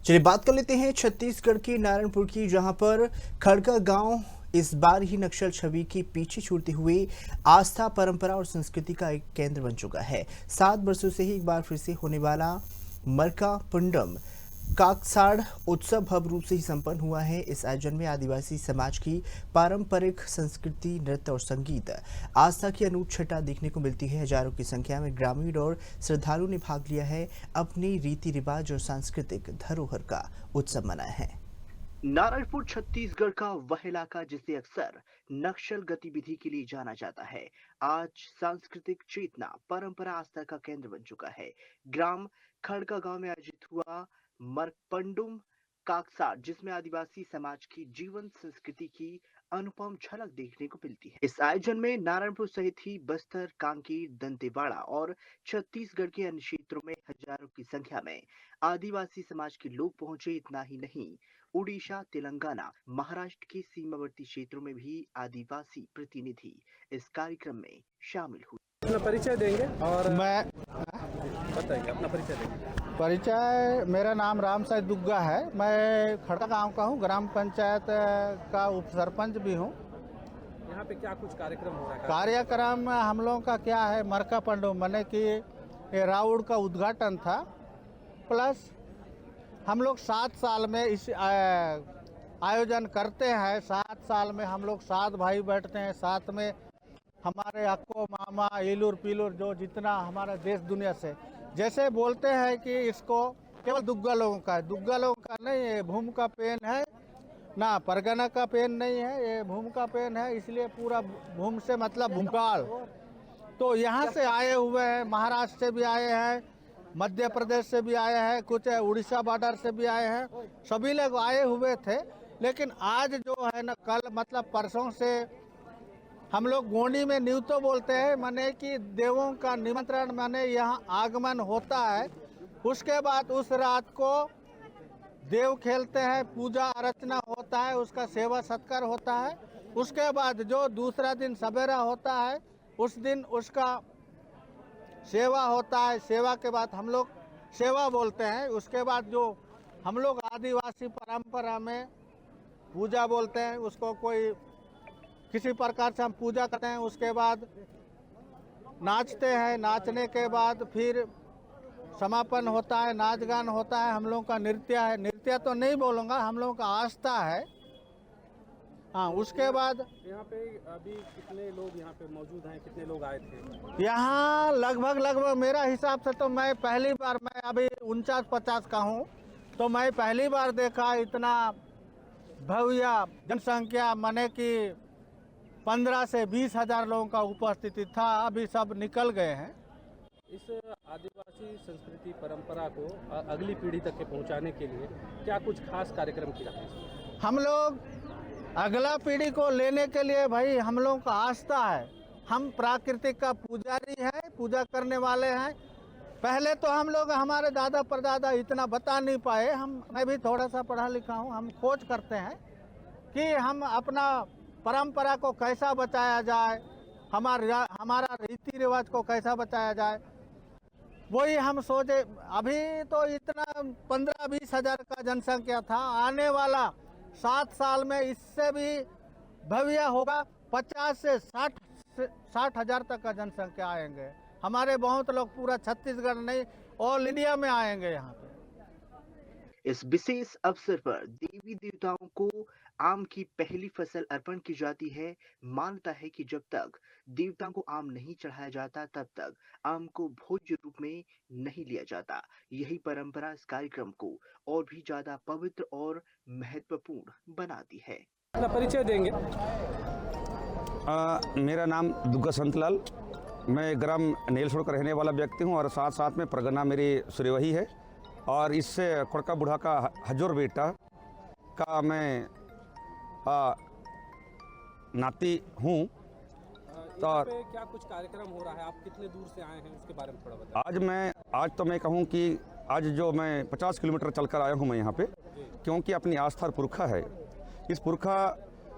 चलिए बात कर लेते हैं छत्तीसगढ़ के नारायणपुर की, जहां पर खड़का गांव इस बार ही नक्सल छवि के पीछे छूटते हुए आस्था, परंपरा और संस्कृति का एक केंद्र बन चुका है। 7 वर्षों से ही एक बार फिर से होने वाला मरका पुंडम काकसाड़ उत्सव भव्य रूप से ही संपन्न हुआ है। इस आयोजन में आदिवासी समाज की पारंपरिक संस्कृति, नृत्य और संगीत आस्था की अनूठ छटा देखने को मिलती है। हजारों की संख्या में ग्रामीण और श्रद्धालुओं ने भाग लिया है, अपनी रीति रिवाज और सांस्कृतिक धरोहर का उत्सव मनाया है। नारायणपुर छत्तीसगढ़ का वह इलाका जिसे अक्सर नक्सल गतिविधि के लिए जाना जाता है, आज सांस्कृतिक चेतना, परंपरा, आस्था का केंद्र बन चुका है। ग्राम खड़का गांव में आयोजित हुआ मरकपंडुम काकसाड़, जिसमें आदिवासी समाज की जीवन संस्कृति की अनुपम झलक देखने को मिलती है। इस आयोजन में नारायणपुर सहित ही बस्तर, कांकेर, दंतेवाड़ा और छत्तीसगढ़ के अन्य क्षेत्रों में हजारों की संख्या में आदिवासी समाज के लोग पहुंचे। इतना ही नहीं, उड़ीसा, तेलंगाना, महाराष्ट्र के सीमावर्ती क्षेत्रों में भी आदिवासी प्रतिनिधि इस कार्यक्रम में शामिल हुए। अपना परिचय देंगे और मैं बताइए, अपना परिचय देंगे। परिचय, मेरा नाम राम साई दुग्गा है। मैं खड़का गांव का हूं, ग्राम पंचायत का उप सरपंच भी हूं। यहाँ पे क्या कुछ कार्यक्रम हो रहा है? कार्यक्रम हम लोगों का क्या है, मरका पंडुम माने कि ये राउड का उद्घाटन था। प्लस हम लोग 7 साल में इस आयोजन करते हैं। 7 साल में हम लोग 7 भाई बैठते हैं साथ में, हमारे अक्को, मामा, इलूर पीलूर, जो जितना हमारा देश दुनिया से, जैसे बोलते हैं कि इसको केवल दुग्गा लोगों का है। दुग्गा लोगों का नहीं, ये भूम का पेन है ना, परगना का पेन नहीं है, ये भूम का पेन है। इसलिए पूरा भूम से मतलब भूमकाल। तो यहाँ से आए हुए हैं, महाराष्ट्र से भी आए हैं, मध्य प्रदेश से भी आए हैं, कुछ उड़ीसा बॉर्डर से भी आए हैं, सभी लोग आए हुए थे। लेकिन आज जो है ना, कल मतलब परसों से हम लोग गोंडी में न्यूतो बोलते हैं, माने कि देवों का निमंत्रण, माने यहाँ आगमन होता है। उसके बाद उस रात को देव खेलते हैं, पूजा अर्चना होता है, उसका सेवा सत्कार होता है। उसके बाद जो दूसरा दिन सवेरा होता है, उस दिन उसका सेवा होता है। सेवा के बाद हम लोग सेवा बोलते हैं। उसके बाद जो हम लोग आदिवासी परंपरा में पूजा बोलते हैं, उसको कोई किसी प्रकार से हम पूजा करते हैं। उसके बाद नाचते हैं, नाचने के बाद फिर समापन होता है, नाच गान होता है। हम लोगों का नृत्य है, नृत्य तो नहीं बोलूँगा, हम लोगों का आस्था है। हाँ, उसके बाद यहाँ पे अभी कितने लोग यहाँ पे मौजूद हैं, कितने लोग आए थे? यहाँ लगभग मेरा हिसाब से तो मैं पहली बार, मैं अभी 49-50 का हूँ, तो मैं पहली बार देखा इतना भव्य जनसंख्या, माने कि 15 से 20 हजार लोगों का उपस्थिति था। अभी सब निकल गए हैं। इस आदिवासी संस्कृति परंपरा को अगली पीढ़ी तक के पहुँचाने के लिए क्या कुछ खास कार्यक्रम किया है? हम लोग अगला पीढ़ी को लेने के लिए भाई हम लोगों का आस्था है। हम प्राकृतिक का पुजारी हैं, पूजा करने वाले हैं। पहले तो हम लोग, हमारे दादा परदादा इतना बता नहीं पाए। मैं भी थोड़ा सा पढ़ा लिखा हूँ। हम खोज करते हैं कि हम अपना परंपरा को कैसा बचाया जाए, हमारा रीति रिवाज को कैसा बचाया जाए, वही हम सोचे। अभी तो इतना 15-20 हजार का जनसंख्या था, आने वाला 7 साल में इससे भी भव्य होगा। 50 से 60 हजार तक का जनसंख्या आएंगे। हमारे बहुत लोग पूरा छत्तीसगढ़ नहीं, ऑल इंडिया में आएंगे यहाँ पे। इस विशेष अवसर पर देवी देवताओं को आम की पहली फसल अर्पण की जाती है। मान्यता है कि जब तक देवताओं को आम नहीं चढ़ाया जाता, तब तक आम को भोज्य रूप में नहीं लिया जाता। यही परंपरा इस कार्यक्रम को और भी ज्यादा पवित्र और महत्वपूर्ण बनाती है। अपना परिचय देंगे। मेरा नाम दुग्गा संतलाल, मैं ग्राम नेलसोड़ का रहने वाला व्यक्ति हूं और साथ साथ में परगना मेरी सूर्यवही है। और इससे खड़का बूढ़ा का हजूर बेटा का मैं नाती हूँ। तो पे क्या कुछ कार्यक्रम हो रहा है? आप कितने दूर से आए हैं, उसके बारे में थोड़ा बताएं। आज तो मैं कहूँ कि आज जो मैं 50 किलोमीटर चलकर आया हूँ मैं यहाँ पे, क्योंकि अपनी आस्था और पुरखा है। इस पुरखा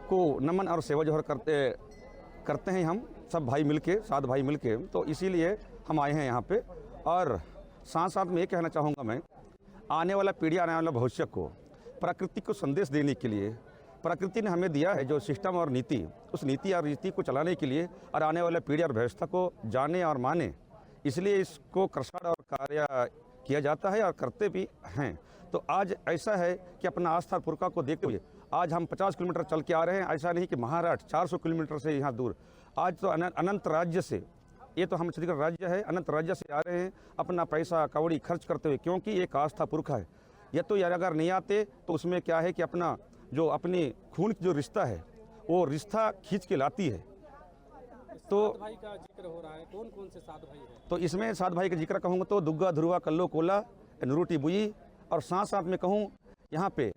को नमन और सेवा जोहर करते हैं हम सब भाई मिलके, 7 भाई मिलके। तो इसीलिए हम आए हैं यहाँ पे। और साथ साथ में ये कहना चाहूँगा मैं, आने वाला पीढ़ी, आने वाला भविष्य को प्रकृति को संदेश देने के लिए प्रकृति ने हमें दिया है जो सिस्टम और नीति, उस नीति और रीति को चलाने के लिए और आने वाले पीढ़ी और व्यवस्था को जाने और माने, इसलिए इसको कर्षण और कार्य किया जाता है और करते भी हैं। तो आज ऐसा है कि अपना आस्था पुरखा को देखते हुए आज हम 50 किलोमीटर चल के आ रहे हैं। ऐसा नहीं कि महाराष्ट्र 400 किलोमीटर से यहाँ दूर, आज तो अनंत राज्य से, ये तो हम छत्तीसगढ़ राज्य है, अनंत राज्य से आ रहे हैं अपना पैसा कौड़ी खर्च करते हुए, क्योंकि एक आस्था पुरखा है। या तो यार अगर नहीं आते तो उसमें क्या है कि अपना जो अपनी खून जो रिश्ता है वो रिश्ता खींच के लाती है। तो सात भाई का जिक्र हो रहा है, कौन कौन से सात भाई हैं? तो इसमें सात भाई का जिक्र कहूँगा तो दुग्गा, ध्रुवा, कल्लो, कोला, नुरुटी, बुई, और साथ साथ में कहूँ यहाँ पे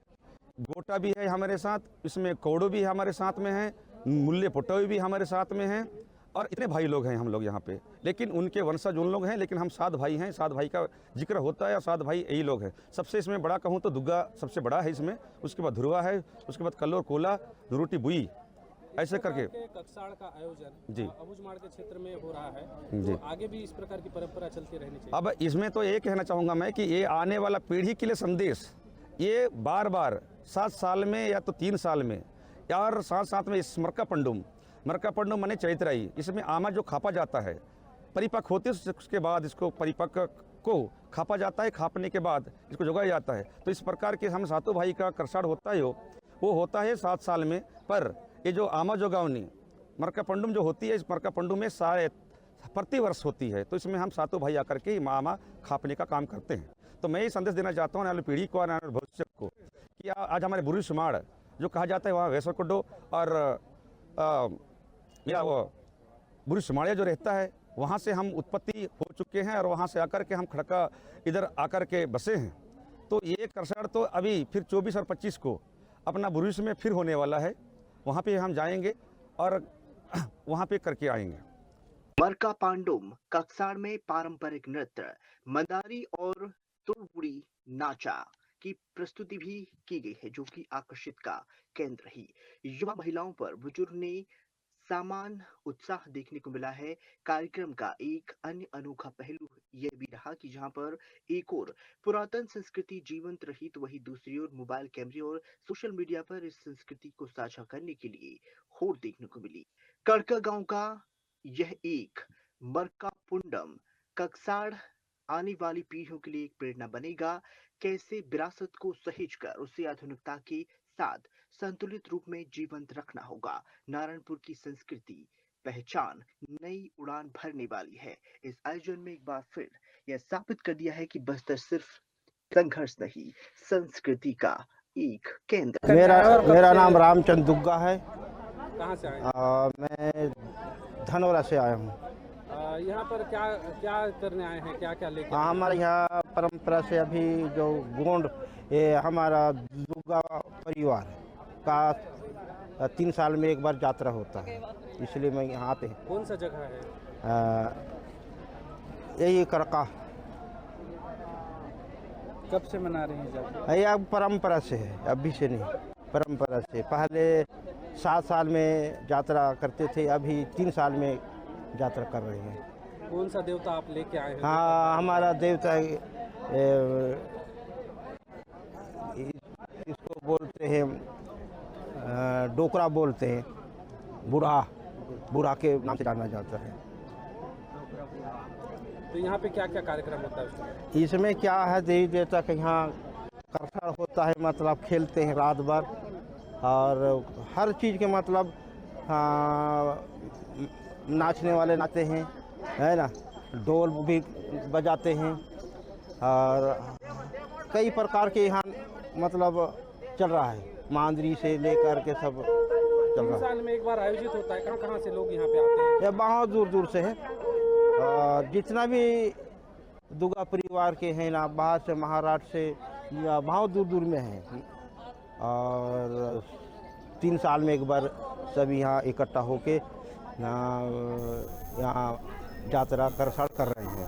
गोटा भी है हमारे साथ, इसमें कौड़ो भी हमारे साथ में है, मुल्ले पुटोई भी हमारे साथ में हैं, और इतने भाई लोग हैं हम लोग यहाँ पे। लेकिन उनके वंशज उन लोग हैं, लेकिन हम सात भाई हैं। सात भाई का जिक्र होता है और सात भाई यही लोग हैं। सबसे इसमें बड़ा कहूँ तो दुग्गा सबसे बड़ा है इसमें, उसके बाद ध्रुवा है, उसके बाद कल्लो, कोला, नुरुटी, बुई, ऐसे करके कक्षाड़ का आयोजन जी अबूझमाड़ के क्षेत्र में हो रहा है, जी। तो आगे भी इस प्रकार की परंपरा चलती रहनी चाहिए। अब इसमें तो ये कहना चाहूँगा मैं कि ये आने वाला पीढ़ी के लिए संदेश, ये बार बार 7 साल में या तो 3 साल में, और साथ साथ में इस मरका पंडुम माने चैतराई, इसमें आमा जो खापा जाता है परिपक्व होते उसके बाद इसको परिपक्व को खापा जाता है, खापने के बाद इसको जोगाया जाता है। तो इस प्रकार के हम सातों भाई का कर्षण होता है वो होता है 7 साल में। पर ये जो आमा जोगावनी मरका पंडुम जो होती है, इस मरका पंडुम में सारे प्रति वर्ष होती है। तो इसमें हम सातों भाई आकर के आमा खापने का काम करते हैं। तो मैं ये संदेश देना चाहता हूँ आने वाली पीढ़ी को, आने वाले भविष्य को, कि आज हमारे बुरी सुमाड़ जो कहा जाता है वहाँ वैसरकुंडो और या वो बुरी सुमाड़िया जो रहता है वहाँ से हम उत्पत्ति हो चुके हैं और वहाँ से आकर के हम खड़का इधर आकर के बसे हैं। तो ये कर्षण तो अभी फिर 24 और 25 को अपना बुरुष में फिर होने वाला है, वहाँ पे हम जाएंगे और वहाँ पे करके आएंगे। मरका पांडुम कक्साड़ में पारंपरिक नृत्य मंदारी और तुड़पुड़ी नाचा की प्रस्तुति भी की गई है, जो कि आकर्षित का केंद्र रही। युवा महिलाओं पर बुजुर्ग ने सामान उत्साह देखने को मिला है। कार्यक्रम का एक अन्य अनोखा पहलू यह भी रहा कि जहां पर एक और पुरातन संस्कृति जीवंत रही, तो वहीं दूसरी ओर मोबाइल कैमरे और सोशल मीडिया पर इस संस्कृति को साझा करने के लिए होड़ देखने को मिली। कड़का गांव का यह एक मरका पुंडम कक्साड़ आने वाली पीढ़ियों के लिए एक प्रेरणा बनेगा। कैसे विरासत को सहेजकर उसे आधुनिकता के साथ संतुलित रूप में जीवंत रखना होगा। नारायणपुर की संस्कृति पहचान नई उड़ान भरने वाली है। इस आयोजन में एक बार फिर यह साबित कर दिया है कि बस्तर सिर्फ संघर्ष नहीं, संस्कृति का एक केंद्र। मेरा नाम रामचंद्र दुग्गा है। कहाँ से आए? मैं धनौरा से आया हूँ। यहाँ पर क्या क्या करने आए हैं, क्या क्या लेके? हमारे यहाँ परंपरा से अभी जो गोंड, ये हमारा दुग्गा परिवार का 3 साल में एक बार यात्रा होता है, इसलिए मैं यहाँ आते हैं। कौन सा जगह है? यही कड़का। कब से मना रहे हैं जब? ये अब परंपरा से है, अभी से नहीं, परंपरा से। पहले 7 साल में यात्रा करते थे, अभी 3 साल में यात्रा कर रहे हैं। कौन सा देवता आप लेके आए हैं? हाँ, हमारा देवता इसको बोलते हैं डोकरा बोलते हैं, बूढ़ा के नाम से जाना जाता है। तो यहाँ पे क्या क्या कार्यक्रम होता है? इसमें क्या है, देवी देवता के यहाँ कर्षण होता है, मतलब खेलते हैं रात भर, और हर चीज़ के मतलब नाचने वाले नाचते हैं, है ना, ढोल भी बजाते हैं, और कई प्रकार के यहाँ मतलब चल रहा है, मांदरी से लेकर के सब चल रहा है। 3 साल में एक बार आयोजित होता है। कहाँ कहाँ से लोग यहाँ पे आते हैं? ये बहुत दूर दूर से है, और जितना भी दुग्गा परिवार के हैं ना, बाहर से, महाराष्ट्र से, या बहुत दूर दूर में हैं, और 3 साल में एक बार सब यहाँ इकट्ठा होके यहाँ यात्रा कर्षण कर रहे हैं।